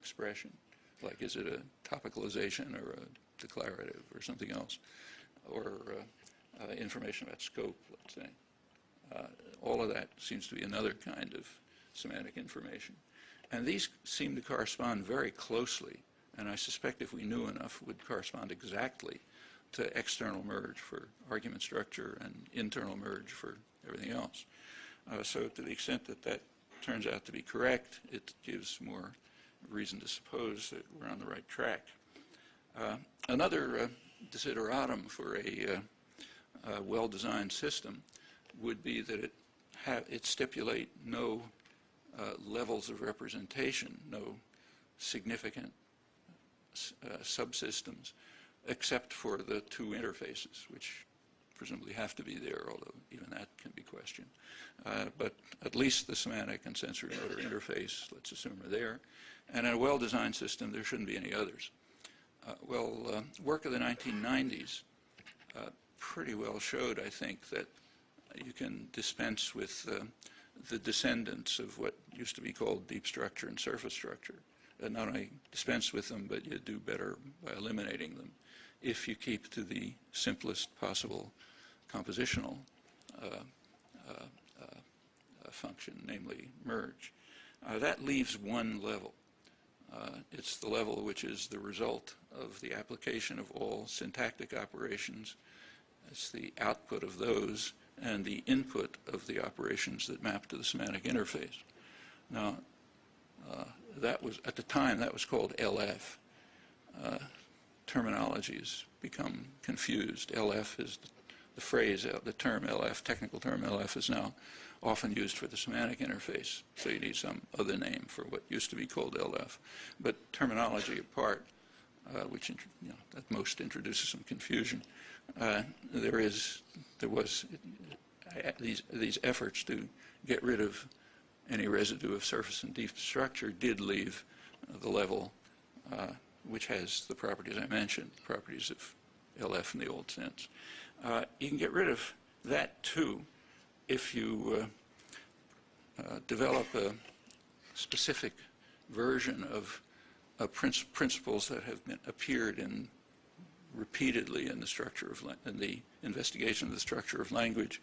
expression, like is it a topicalization or a declarative or something else, or information about scope, let's say. All of that seems to be another kind of semantic information. And these seem to correspond very closely, and I suspect if we knew enough, would correspond exactly to external merge for argument structure and internal merge for everything else. So to the extent that that turns out to be correct, it gives more reason to suppose that we're on the right track. Another desideratum for a well-designed system would be that it stipulate no levels of representation, no significant subsystems, except for the two interfaces, which presumably have to be there, although even that can be questioned. But at least the semantic and sensory motor interface, let's assume, are there. And in a well-designed system, there shouldn't be any others. Work of the 1990s pretty well showed, I think, that you can dispense with the descendants of what used to be called deep structure and surface structure. Not only dispense with them, but you do better by eliminating them if you keep to the simplest possible compositional function, namely merge. That leaves one level. It's the level which is the result of the application of all syntactic operations. It's the output of those and the input of the operations that map to the semantic interface. Now, that was, at the time, that was called LF. Terminologies become confused. LF is the phrase, the term LF, technical term LF, is now often used for the semantic interface. So you need some other name for what used to be called LF. But terminology apart, which at most introduces some confusion, there was these efforts to get rid of any residue of surface and deep structure did leave the level which has the properties I mentioned, properties of LF in the old sense. You can get rid of that too if you develop a specific version of principles that have appeared repeatedly in the structure of in the investigation of the structure of language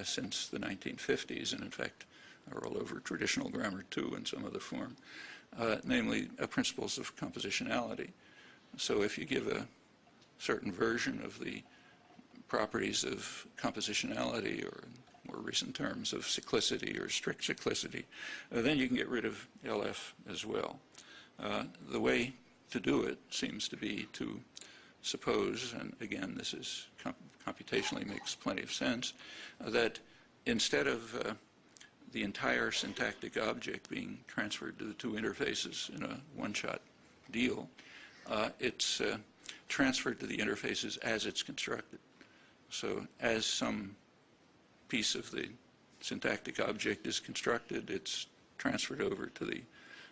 since the 1950s, and in fact are all over traditional grammar too in some other form, namely principles of compositionality. So if you give a certain version of the properties of compositionality, or in more recent terms of cyclicity or strict cyclicity, then you can get rid of LF as well. The way to do it seems to be to suppose, and again this is computationally makes plenty of sense, that instead of the entire syntactic object being transferred to the two interfaces in a one-shot deal, it's transferred to the interfaces as it's constructed. So as some piece of the syntactic object is constructed, it's transferred over to the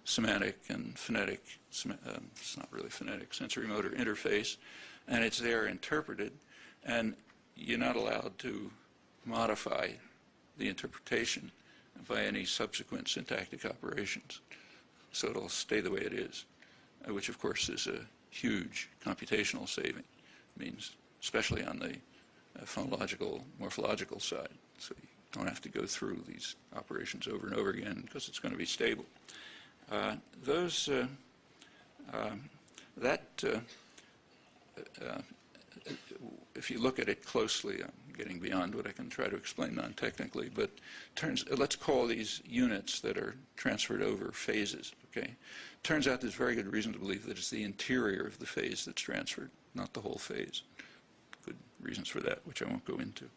semantic and phonetic, it's not really phonetic, sensory motor interface, and it's there interpreted, and you're not allowed to modify the interpretation by any subsequent syntactic operations. So it'll stay the way it is, which of course is a huge computational saving. It means, especially on the phonological, morphological side. So you don't have to go through these operations over and over again because it's going to be stable. If you look at it closely, I'm getting beyond what I can try to explain non-technically, but let's call these units that are transferred over phases, okay? Turns out there's very good reason to believe that it's the interior of the phase that's transferred, not the whole phase. Good reasons for that, which I won't go into.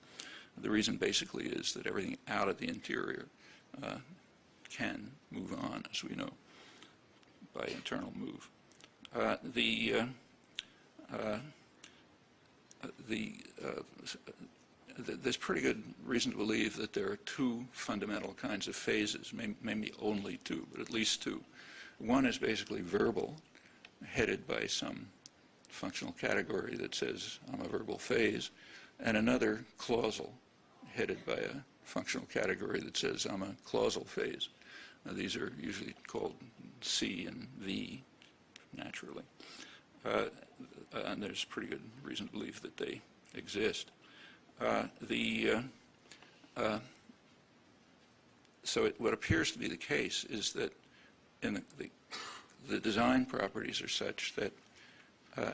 The reason basically is that everything out of the interior can move on, as we know, by internal move. There's pretty good reason to believe that there are two fundamental kinds of phases, maybe only two, but at least two. One is basically verbal, headed by some functional category that says I'm a verbal phase, and another clausal, headed by a functional category that says I'm a clausal phase. Now, these are usually called C and V naturally. And there's pretty good reason to believe that they exist. What appears to be the case is that in the design properties are such that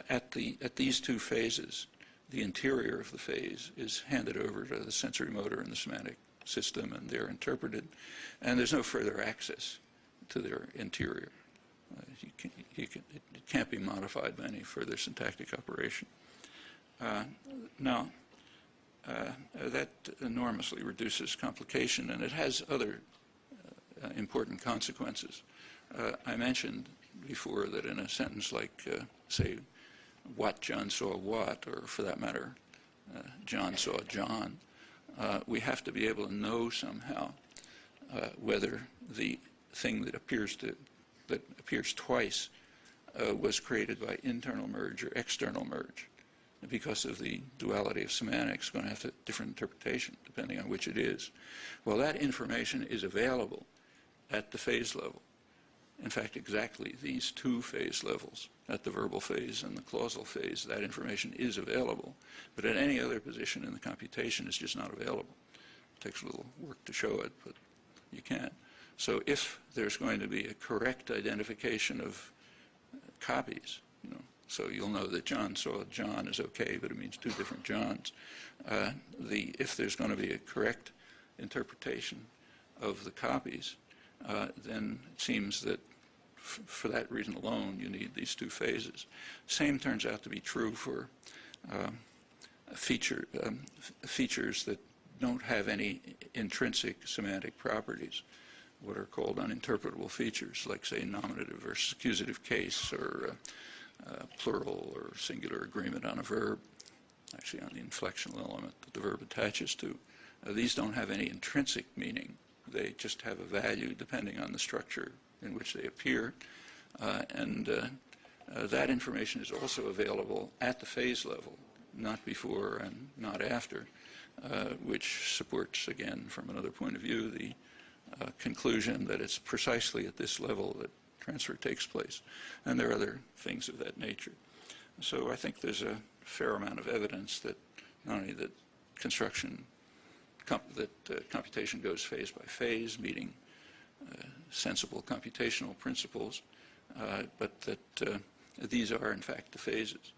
at these two phases, the interior of the phase is handed over to the sensory motor and the semantic system, and they're interpreted, and there's no further access to their interior. It can't be modified by any further syntactic operation. Now, that enormously reduces complication, and it has other important consequences. I mentioned before that in a sentence like, say, what John saw what, or for that matter, John saw John, we have to be able to know somehow whether the thing that appears twice was created by internal merge or external merge. Because of the duality of semantics, going to have a different interpretation depending on which it is. Well, that information is available at the phase level. In fact, exactly these two phase levels, at the verbal phase and the clausal phase, that information is available. But at any other position in the computation, it's just not available. It takes a little work to show it, but you can. So if there's going to be a correct identification of copies, so you'll know that John saw John is okay, but it means two different Johns. If there's going to be a correct interpretation of the copies, then it seems that for that reason alone, you need these two phases. Same turns out to be true for features that don't have any intrinsic semantic properties, what are called uninterpretable features, like, say, nominative versus accusative case, or plural or singular agreement on a verb, actually on the inflectional element that the verb attaches to. These don't have any intrinsic meaning. They just have a value depending on the structure in which they appear. That information is also available at the phase level, not before and not after, which supports, again, from another point of view, the conclusion that it's precisely at this level that transfer takes place. And there are other things of that nature. So I think there's a fair amount of evidence that not only that computation goes phase by phase, meeting sensible computational principles, but that these are, in fact, the phases.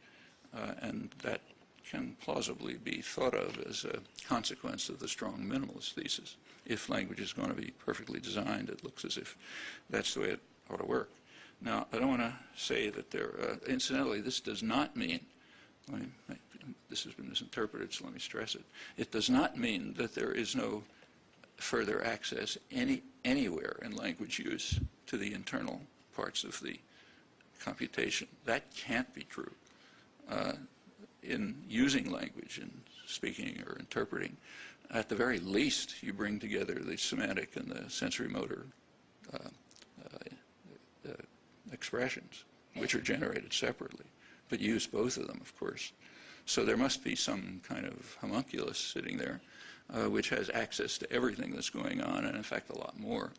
And that can plausibly be thought of as a consequence of the strong minimalist thesis. If language is going to be perfectly designed, it looks as if that's the way it ought to work. Now, I don't want to say that incidentally, this does not mean, this has been misinterpreted, so let me stress it. It does not mean that there is no further access anywhere in language use to the internal parts of the computation. That can't be true. In using language, in speaking or interpreting, at the very least, you bring together the semantic and the sensory motor expressions, which are generated separately, but use both of them, of course. So there must be some kind of homunculus sitting there which has access to everything that's going on, and in fact a lot more,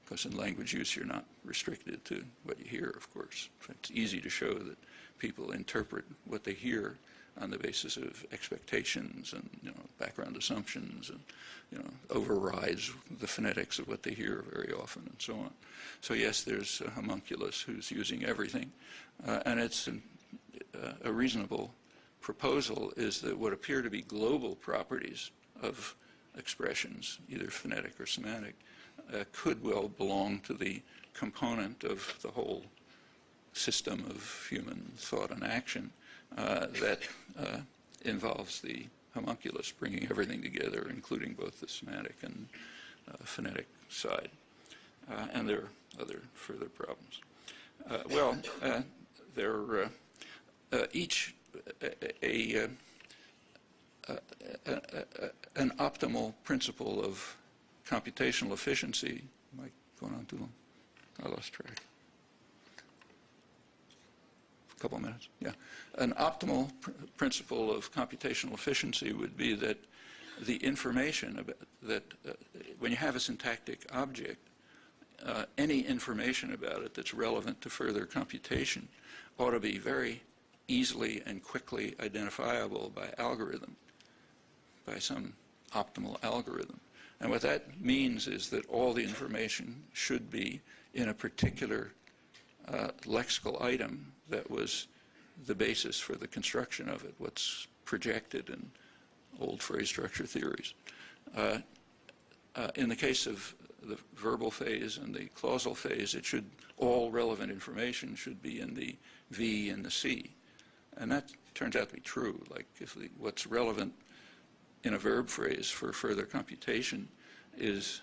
because in language use you're not restricted to what you hear, of course. It's easy to show that people interpret what they hear on the basis of expectations and background assumptions, and overrides the phonetics of what they hear very often, and so on. So yes, there's a homunculus who's using everything, and it's a reasonable proposal is that what appear to be global properties of expressions, either phonetic or semantic, could well belong to the component of the whole system of human thought and action that involves the homunculus, bringing everything together, including both the semantic and phonetic side. And there are other further problems. They're each an optimal principle of computational efficiency. Am I going on too long? I lost track. A couple of minutes. Yeah. An optimal principle of computational efficiency would be that the information about that when you have a syntactic object, any information about it that's relevant to further computation ought to be very easily and quickly identifiable by algorithm, by some optimal algorithm. And what that means is that all the information should be in a particular lexical item that was the basis for the construction of it, what's projected in old phrase structure theories. In the case of the verbal phase and the clausal phase, all relevant information should be in the V and the C. And that turns out to be true. Like what's relevant in a verb phrase for further computation is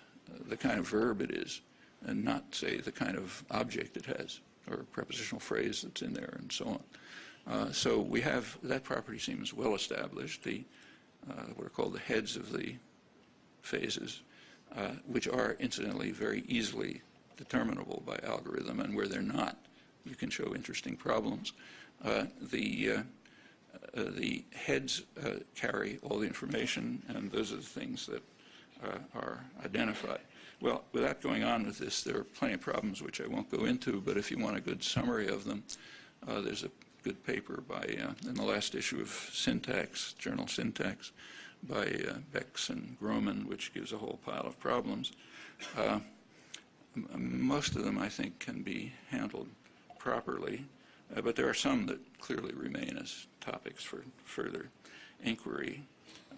the kind of verb it is, and not, say, the kind of object it has, or prepositional phrase that's in there, and so on. So we have, that property seems well established, what are called the heads of the phases, which are incidentally very easily determinable by algorithm, and where they're not, you can show interesting problems. The heads carry all the information, and those are the things that are identified. Well, without going on with this, there are plenty of problems which I won't go into, but if you want a good summary of them, there's a good paper by, in the last issue of Syntax, journal Syntax, by Bex and Groman, which gives a whole pile of problems. Most of them, I think, can be handled properly, but there are some that clearly remain as topics for further inquiry.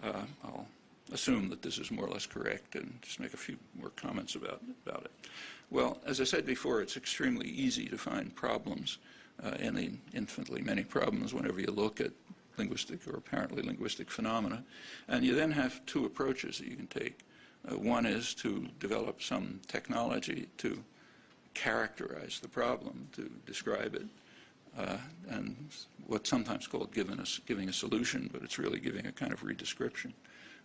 I'll assume that this is more or less correct and just make a few more comments about it. Well, as I said before, it's extremely easy to find problems in the infinitely many problems whenever you look at linguistic or apparently linguistic phenomena. And you then have two approaches that you can take. One is to develop some technology to characterize the problem, to describe it, and what's sometimes called giving a solution, but it's really giving a kind of redescription,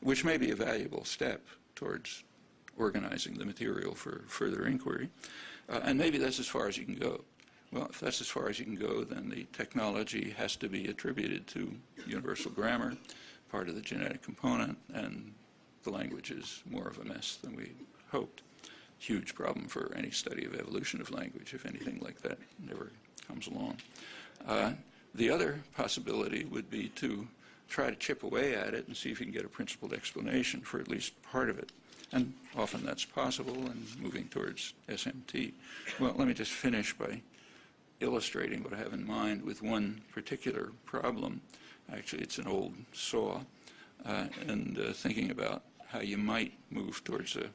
which may be a valuable step towards organizing the material for further inquiry. And maybe that's as far as you can go. Well, if that's as far as you can go, then the technology has to be attributed to universal grammar, part of the genetic component, and the language is more of a mess than we hoped. Huge problem for any study of evolution of language, if anything like that never comes along. The other possibility would be to try to chip away at it and see if you can get a principled explanation for at least part of it. And often that's possible, and moving towards SMT. Well, let me just finish by illustrating what I have in mind with one particular problem. Actually, it's an old saw, and thinking about how you might move towards a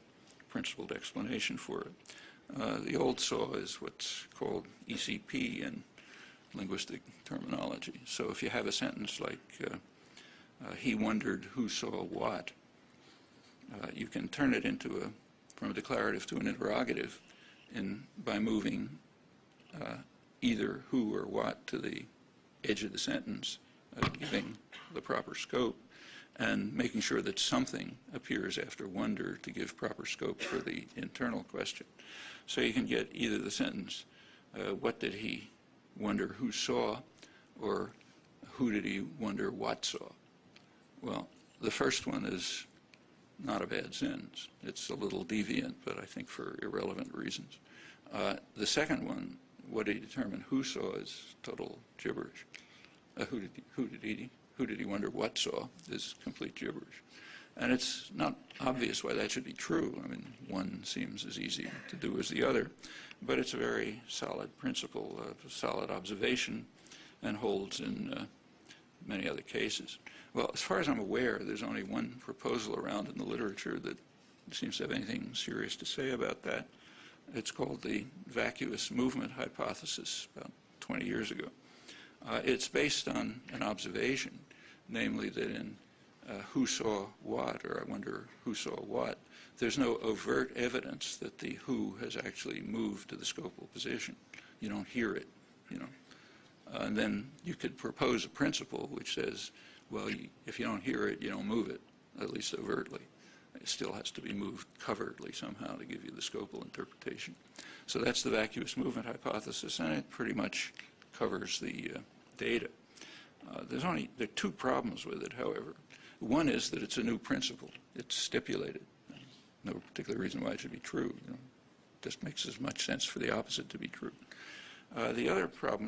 principled explanation for it. The old saw is what's called ECP in linguistic terminology. So if you have a sentence like, he wondered who saw what, you can turn it into from a declarative to an interrogative by moving either who or what to the edge of the sentence, giving the proper scope, and making sure that something appears after wonder to give proper scope for the internal question. So you can get either the sentence, what did he wonder who saw, or who did he wonder what saw? Well, the first one is not a bad sentence. It's a little deviant, but I think for irrelevant reasons. The second one, what did he determine who saw, is total gibberish. Who did he wonder what saw is complete gibberish. And it's not obvious why that should be true. I mean, one seems as easy to do as the other, but it's a very solid principle, a solid observation, and holds in many other cases. Well, as far as I'm aware, there's only one proposal around in the literature that seems to have anything serious to say about that. It's called the vacuous movement hypothesis, about 20 years ago. It's based on an observation, namely that in who saw what, or I wonder who saw what, there's no overt evidence that the who has actually moved to the scopal position. You don't hear it, you know. And then you could propose a principle which says, well, if you don't hear it, you don't move it, at least overtly. It still has to be moved covertly somehow to give you the scopal interpretation. So that's the vacuous movement hypothesis, and it pretty much covers the data. There are two problems with it, however. One is that it's a new principle. It's stipulated. No particular reason why it should be true. You know, just makes as much sense for the opposite to be true. The other problem